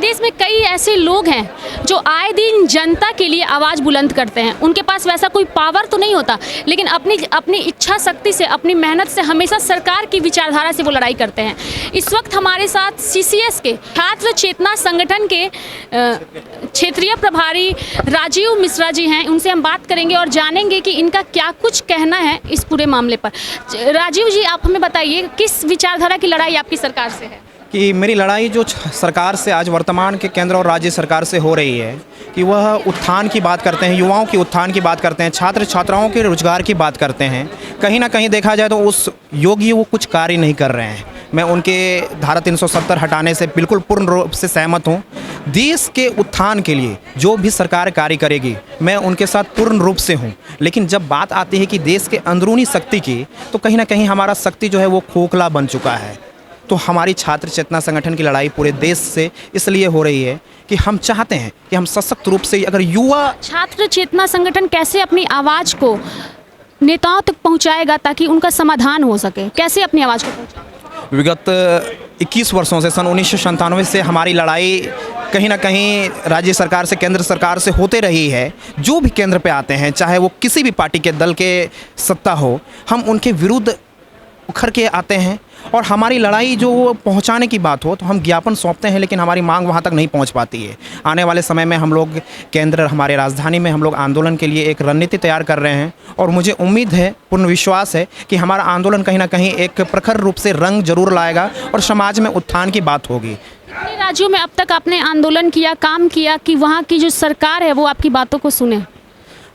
देश में कई ऐसे लोग हैं जो आए दिन जनता के लिए आवाज़ बुलंद करते हैं। उनके पास वैसा कोई पावर तो नहीं होता, लेकिन अपनी इच्छा शक्ति से, अपनी मेहनत से हमेशा सरकार की विचारधारा से वो लड़ाई करते हैं। इस वक्त हमारे साथ CCS के छात्र चेतना संगठन के क्षेत्रीय प्रभारी राजीव मिश्रा जी हैं। उनसे हम बात करेंगे और जानेंगे कि इनका क्या कुछ कहना है इस पूरे मामले पर। राजीव जी, आप हमें बताइए, किस विचारधारा की लड़ाई आपकी सरकार से है? कि मेरी लड़ाई जो सरकार से आज वर्तमान के केंद्र और राज्य सरकार से हो रही है कि वह उत्थान की बात करते हैं, युवाओं की उत्थान की बात करते हैं, छात्र छात्राओं के रोजगार की बात करते हैं। कहीं ना कहीं देखा जाए तो उस योगी वो कुछ कार्य नहीं कर रहे हैं। मैं उनके धारा 370 हटाने से बिल्कुल पूर्ण रूप से सहमत हूँ। देश के उत्थान के लिए जो भी सरकार कार्य करेगी मैं उनके साथ पूर्ण रूप से हूँ, लेकिन जब बात आती है कि देश के अंदरूनी शक्ति की, तो कहीं ना कहीं हमारा शक्ति जो है वो खोखला बन चुका है। तो हमारी छात्र चेतना संगठन की लड़ाई पूरे देश से इसलिए हो रही है कि हम चाहते हैं कि हम सशक्त रूप से, अगर युवा छात्र चेतना संगठन कैसे अपनी आवाज़ को नेताओं तक पहुंचाएगा ताकि उनका समाधान हो सके, कैसे अपनी आवाज़ को पहुंचाएगा? विगत 21 वर्षों से, सन 1997 से हमारी लड़ाई कहीं ना कहीं राज्य सरकार से, केंद्र सरकार से होते रही है। जो भी केंद्र पे आते हैं, चाहे वो किसी भी पार्टी के दल के सत्ता हो, हम उनके विरुद्ध उखड़ के आते हैं। और हमारी लड़ाई जो पहुंचाने की बात हो तो हम ज्ञापन सौंपते हैं, लेकिन हमारी मांग वहां तक नहीं पहुंच पाती है। आने वाले समय में हम लोग केंद्र, हमारे राजधानी में हम लोग आंदोलन के लिए एक रणनीति तैयार कर रहे हैं और मुझे उम्मीद है, पूर्ण विश्वास है कि हमारा आंदोलन कहीं ना कहीं एक प्रखर रूप से रंग जरूर लाएगा और समाज में उत्थान की बात होगी। कितने राज्यों में अब तक आपने आंदोलन किया, काम किया कि वहाँ की जो सरकार है वो आपकी बातों को सुने?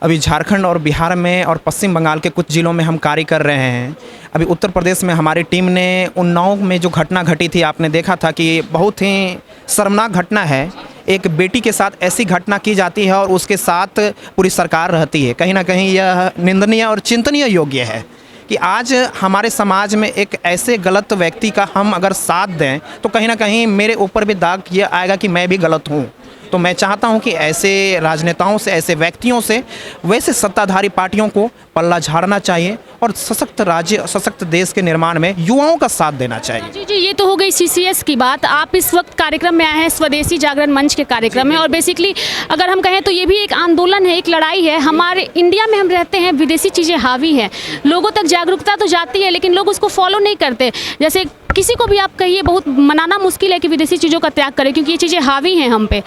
अभी झारखंड और बिहार में और पश्चिम बंगाल के कुछ ज़िलों में हम कार्य कर रहे हैं। अभी उत्तर प्रदेश में हमारी टीम ने उन्नाव में जो घटना घटी थी, आपने देखा था कि बहुत ही शर्मनाक घटना है। एक बेटी के साथ ऐसी घटना की जाती है और उसके साथ पूरी सरकार रहती है। कहीं ना कहीं यह निंदनीय और चिंतनीय योग्य है कि आज हमारे समाज में एक ऐसे गलत व्यक्ति का हम अगर साथ दें तो कहीं ना कहीं मेरे ऊपर भी दाग ये आएगा कि मैं भी गलत हूँ। तो मैं चाहता हूं कि ऐसे राजनेताओं से, ऐसे व्यक्तियों से, वैसे सत्ताधारी पार्टियों को पल्ला झाड़ना चाहिए और सशक्त राज्य, सशक्त देश के निर्माण में युवाओं का साथ देना चाहिए। जी, ये तो हो गई CCS की बात। आप इस वक्त कार्यक्रम में आए हैं, स्वदेशी जागरण मंच के कार्यक्रम में, और बेसिकली अगर हम कहें तो ये भी एक आंदोलन है, एक लड़ाई है। हमारे इंडिया में हम रहते हैं, विदेशी चीज़ें हावी हैं, लोगों तक जागरूकता तो जाती है लेकिन लोग उसको फॉलो नहीं करते। जैसे किसी को भी आप कहिए, बहुत मनाना मुश्किल है कि विदेशी चीज़ों का त्याग करें क्योंकि ये चीज़ें हावी हैं हम पे।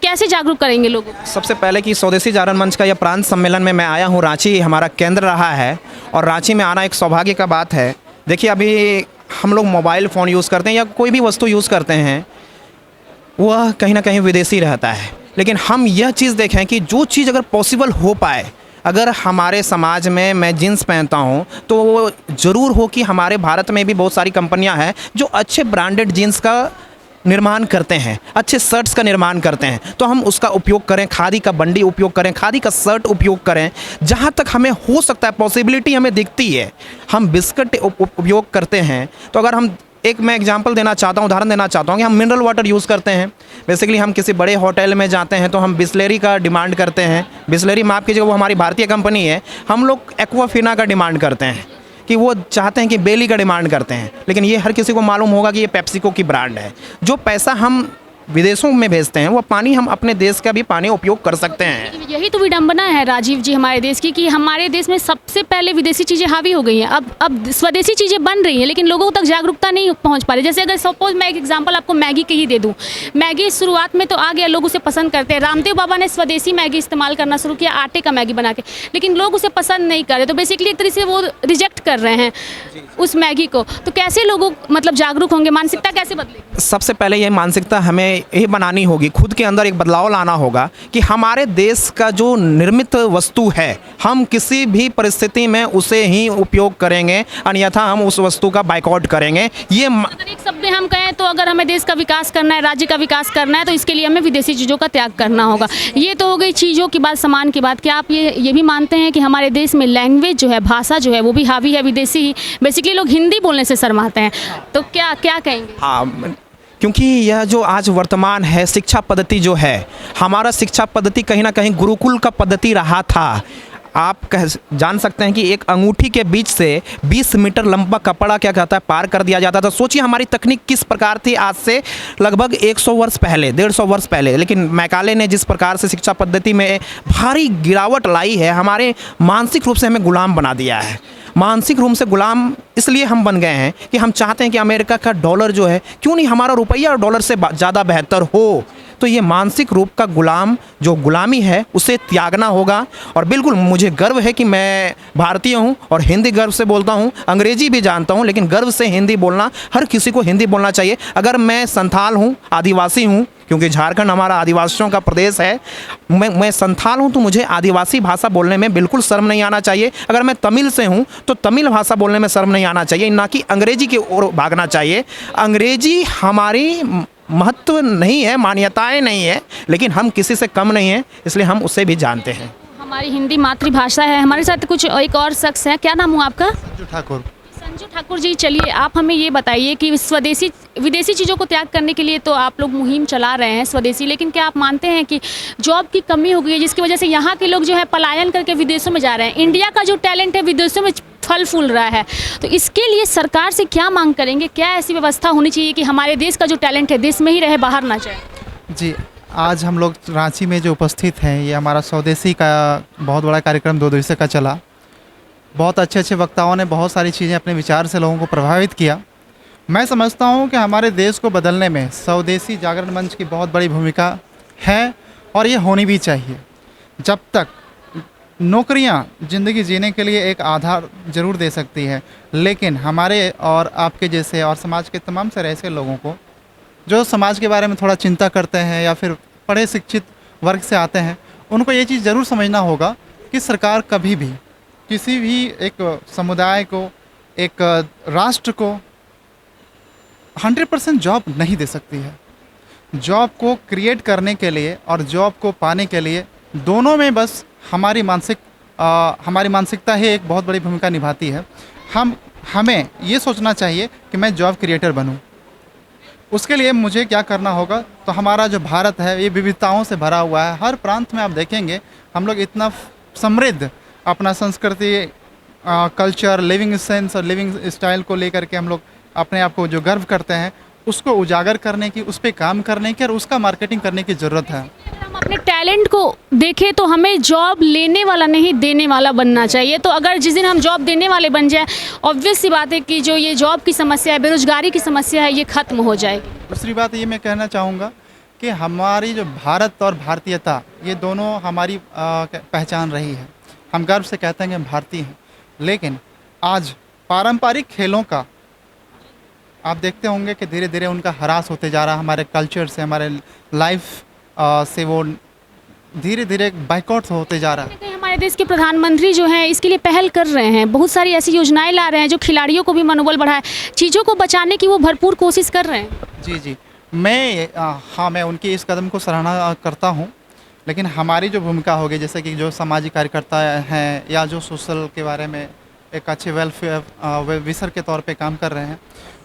कैसे जागरूक करेंगे लोगों को? सबसे पहले कि स्वदेशी जागरण मंच का यह प्रांत सम्मेलन में मैं आया हूँ। रांची हमारा केंद्र रहा है और रांची में आना एक सौभाग्य का बात है। देखिए, अभी हम लोग मोबाइल फ़ोन यूज़ करते हैं या कोई भी वस्तु यूज़ करते हैं, वह कहीं ना कहीं विदेशी रहता है। लेकिन हम यह चीज़ देखें कि जो चीज़ अगर पॉसिबल हो पाए, अगर हमारे समाज में मैं जीन्स पहनता हूँ तो वो ज़रूर हो कि हमारे भारत में भी बहुत सारी कंपनियाँ हैं जो अच्छे ब्रांडेड जीन्स का निर्माण करते हैं, अच्छे शर्ट्स का निर्माण करते हैं। तो हम उसका उपयोग करें, खादी का बंडी उपयोग करें, खादी का शर्ट उपयोग करें। जहाँ तक हमें हो सकता है, पॉसिबिलिटी हमें दिखती है, हम बिस्किट उपयोग करते हैं। तो अगर हम मैं एग्जांपल देना चाहता हूँ, उदाहरण देना चाहता हूँ कि हम मिनरल वाटर यूज़ करते हैं। बेसिकली हम किसी बड़े होटल में जाते हैं तो हम बिस्लेरी का डिमांड करते हैं। बिस्लेरी, माफ़ कीजिएगा, वो हमारी भारतीय कंपनी है। हम लोग एक्वाफिना का डिमांड करते हैं कि वो चाहते हैं कि बेली का डिमांड करते हैं। लेकिन ये हर किसी को मालूम होगा कि ये पेप्सिको की ब्रांड है। जो पैसा हम विदेशों में भेजते हैं, वो पानी हम अपने देश का भी पानी उपयोग कर सकते हैं। यही तो विडंबना है राजीव जी हमारे देश की, कि हमारे देश में सबसे पहले विदेशी चीज़ें हावी हो गई हैं। अब स्वदेशी चीज़ें बन रही हैं लेकिन लोगों तक जागरूकता नहीं पहुंच पा रही। जैसे अगर सपोज मैं एक एग्जांपल आपको मैगी के ही दे दूं। मैगी शुरुआत में तो आ गया, लोग उसे पसंद करते हैं। रामदेव बाबा ने स्वदेशी मैगी इस्तेमाल करना शुरू किया, आटे का मैगी बना के, लेकिन लोग उसे पसंद नहीं कर रहे। तो बेसिकली एक तरीके से वो रिजेक्ट कर रहे हैं उस मैगी को। तो कैसे लोगों मतलब जागरूक होंगे, मानसिकता कैसे बदलेगी? सबसे पहले ये मानसिकता हमें ये बनानी होगी, खुद के अंदर एक बदलाव लाना होगा कि हमारे देश का जो निर्मित वस्तु है हम किसी भी परिस्थिति में उसे ही उपयोग करेंगे, अन्यथा हम उस वस्तु का बाइकआउट करेंगे। ये अगर एक शब्द में हम कहें तो अगर हमें देश का विकास करना है, राज्य का विकास करना है, तो इसके लिए हमें विदेशी चीज़ों का त्याग करना होगा। ये तो हो गई चीज़ों की बात, सामान की बात। क्या आप ये भी मानते हैं कि हमारे देश में लैंग्वेज जो है, भाषा जो है, वो भी हावी है विदेशी? बेसिकली लोग हिंदी बोलने से शर्माते हैं, तो क्या कहेंगे? हाँ, क्योंकि यह जो आज वर्तमान है, शिक्षा पद्धति जो है, हमारा शिक्षा पद्धति कहीं ना कहीं गुरुकुल का पद्धति रहा था। आप जान सकते हैं कि एक अंगूठी के बीच से 20 मीटर लंबा कपड़ा क्या कहता है पार कर दिया जाता था। सोचिए हमारी तकनीक किस प्रकार थी आज से लगभग 100 वर्ष पहले, 150 वर्ष पहले। लेकिन मैकाले ने जिस प्रकार से शिक्षा पद्धति में भारी गिरावट लाई है, हमारे मानसिक रूप से हमें गुलाम बना दिया है। मानसिक रूप से गुलाम इसलिए हम बन गए हैं कि हम चाहते हैं कि अमेरिका का डॉलर जो है, क्यों नहीं हमारा रुपया और डॉलर से ज़्यादा बेहतर हो। तो ये मानसिक रूप का गुलाम जो गुलामी है उसे त्यागना होगा। और बिल्कुल मुझे गर्व है कि मैं भारतीय हूँ और हिंदी गर्व से बोलता हूँ, अंग्रेजी भी जानता हूँ, लेकिन गर्व से हिंदी बोलना, हर किसी को हिंदी बोलना चाहिए। अगर मैं संथाल हूँ, आदिवासी हूँ, क्योंकि झारखंड हमारा आदिवासियों का प्रदेश है, मैं संथाल हूँ, तो मुझे आदिवासी भाषा बोलने में बिल्कुल शर्म नहीं आना चाहिए। अगर मैं तमिल से हूँ तो तमिल भाषा बोलने में शर्म नहीं आना चाहिए, ना कि अंग्रेजी की ओर भागना चाहिए। अंग्रेजी हमारी महत्व नहीं है, मान्यताएं नहीं है, लेकिन हम किसी से कम नहीं हैं, इसलिए हम उसे भी जानते हैं। हमारी हिंदी मातृभाषा है। हमारे साथ कुछ एक और शख्स हैं, क्या नाम हुआ आपका? संजू ठाकुर। संजू ठाकुर जी, चलिए आप हमें ये बताइए कि स्वदेशी विदेशी चीज़ों को त्याग करने के लिए तो आप लोग मुहिम चला रहे हैं स्वदेशी, लेकिन क्या आप मानते हैं कि जॉब की कमी हो गई है जिसकी वजह से यहाँ के लोग जो है पलायन करके विदेशों में जा रहे हैं? इंडिया का जो टैलेंट है विदेशों में फल फूल रहा है, तो इसके लिए सरकार से क्या मांग करेंगे? क्या ऐसी व्यवस्था होनी चाहिए कि हमारे देश का जो टैलेंट है देश में ही रहे, बाहर ना जाए? जी, आज हम लोग रांची में जो उपस्थित हैं, ये हमारा स्वदेशी का बहुत बड़ा कार्यक्रम 2 दिवसीय का चला। बहुत अच्छे अच्छे वक्ताओं ने बहुत सारी चीज़ें अपने विचार से लोगों को प्रभावित किया। मैं समझता हूँ कि हमारे देश को बदलने में स्वदेशी जागरण मंच की बहुत बड़ी भूमिका है और ये होनी भी चाहिए। जब तक नौकरियाँ ज़िंदगी जीने के लिए एक आधार ज़रूर दे सकती है, लेकिन हमारे और आपके जैसे और समाज के तमाम सारे ऐसे लोगों को जो समाज के बारे में थोड़ा चिंता करते हैं या फिर पढ़े शिक्षित वर्ग से आते हैं, उनको ये चीज़ ज़रूर समझना होगा कि सरकार कभी भी किसी भी एक समुदाय को, एक राष्ट्र को 100% जॉब नहीं दे सकती है। जॉब को क्रिएट करने के लिए और जॉब को पाने के लिए दोनों में बस हमारी मानसिकता ही एक बहुत बड़ी भूमिका निभाती है। हमें ये सोचना चाहिए कि मैं जॉब क्रिएटर बनूं। उसके लिए मुझे क्या करना होगा? तो हमारा जो भारत है ये विविधताओं से भरा हुआ है। हर प्रांत में आप देखेंगे हम लोग इतना समृद्ध अपना संस्कृति, कल्चर, लिविंग सेंस और लिविंग स्टाइल को लेकर के हम लोग अपने आप को जो गर्व करते हैं उसको उजागर करने की, उस पर काम करने की और उसका मार्केटिंग करने की ज़रूरत है। हम अपने टैलेंट को देखें तो हमें जॉब लेने वाला नहीं देने वाला बनना चाहिए। तो अगर जिस दिन हम जॉब देने वाले बन जाए, ऑब्वियस सी बात है कि जो ये जॉब की समस्या है, बेरोजगारी की समस्या है, ये खत्म हो जाएगी। दूसरी बात ये मैं कहना चाहूँगा कि हमारी जो भारत और भारतीयता, ये दोनों हमारी पहचान रही है। हम गर्व से कहते हैं कि हम भारतीय हैं, लेकिन आज पारंपरिक खेलों का आप देखते होंगे कि धीरे धीरे उनका ह्रास होते जा रहा है। हमारे कल्चर से, हमारे लाइफ से वो धीरे धीरे बाइकआउट होते जा रहा है। हमारे देश के प्रधानमंत्री जो हैं इसके लिए पहल कर रहे हैं, बहुत सारी ऐसी योजनाएं ला रहे हैं जो खिलाड़ियों को भी मनोबल बढ़ाए, चीज़ों को बचाने की वो भरपूर कोशिश कर रहे हैं। जी, मैं उनकी इस कदम को सराहना करता हूँ, लेकिन हमारी जो भूमिका होगी, जैसे कि जो सामाजिक कार्यकर्ता हैं या जो सोशल के बारे में एक अच्छे वेलफेयर विसर के तौर पे काम कर रहे हैं,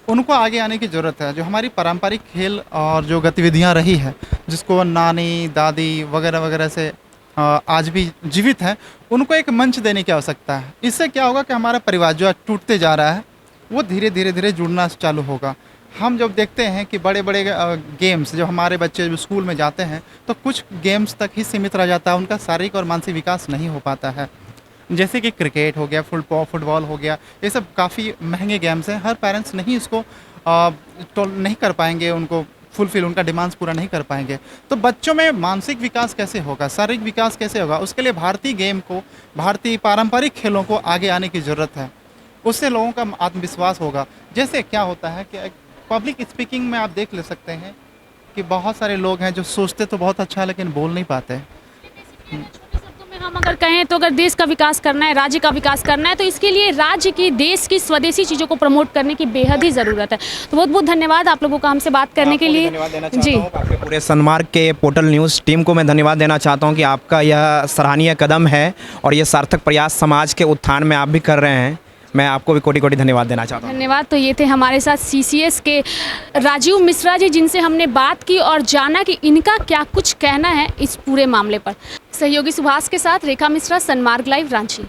उनको आगे आने की ज़रूरत है। जो हमारी पारंपरिक खेल और जो गतिविधियां रही है, जिसको नानी दादी वगैरह वगैरह से आज भी जीवित है, उनको एक मंच देने की आवश्यकता है। इससे क्या होगा कि हमारा परिवार जो टूटते जा रहा है वो धीरे धीरे जुड़ना चालू होगा। हम जब देखते हैं कि बड़े बड़े गेम्स जो हमारे बच्चे जो स्कूल में जाते हैं तो कुछ गेम्स तक ही सीमित रह जाता है, उनका शारीरिक और मानसिक विकास नहीं हो पाता है। जैसे कि क्रिकेट हो गया, फुटबॉल हो गया, ये सब काफ़ी महंगे गेम्स हैं। हर पेरेंट्स नहीं इसको नहीं कर पाएंगे, उनको फुलफिल, उनका डिमांड्स पूरा नहीं कर पाएंगे। तो बच्चों में मानसिक विकास कैसे होगा, शारीरिक विकास कैसे होगा? उसके लिए भारतीय गेम को, भारतीय पारंपरिक खेलों को आगे आने की ज़रूरत है। उससे लोगों का आत्मविश्वास होगा। जैसे क्या होता है कि पब्लिक स्पीकिंग में आप देख ले सकते हैं कि बहुत सारे लोग हैं जो सोचते तो बहुत अच्छा है लेकिन बोल नहीं पाते। हम अगर कहें तो अगर देश का विकास करना है, राज्य का विकास करना है, तो इसके लिए राज्य की, देश की स्वदेशी चीज़ों को प्रमोट करने की बेहद ही ज़रूरत है। तो बहुत बहुत धन्यवाद आप लोगों का हमसे बात करने के लिए। जी, आपके पूरे सनमार्ग के पोर्टल न्यूज़ टीम को मैं धन्यवाद देना चाहता हूं कि आपका यह सराहनीय कदम है और ये सार्थक प्रयास समाज के उत्थान में आप भी कर रहे हैं। मैं आपको भी कोटि कोटि धन्यवाद देना चाहता हूँ। धन्यवाद। तो ये थे हमारे साथ CCS के राजीव मिश्रा जी, जिनसे हमने बात की और जाना कि इनका क्या कुछ कहना है इस पूरे मामले पर। सहयोगी सुभाष के साथ रेखा मिश्रा, सनमार्ग लाइव, रांची।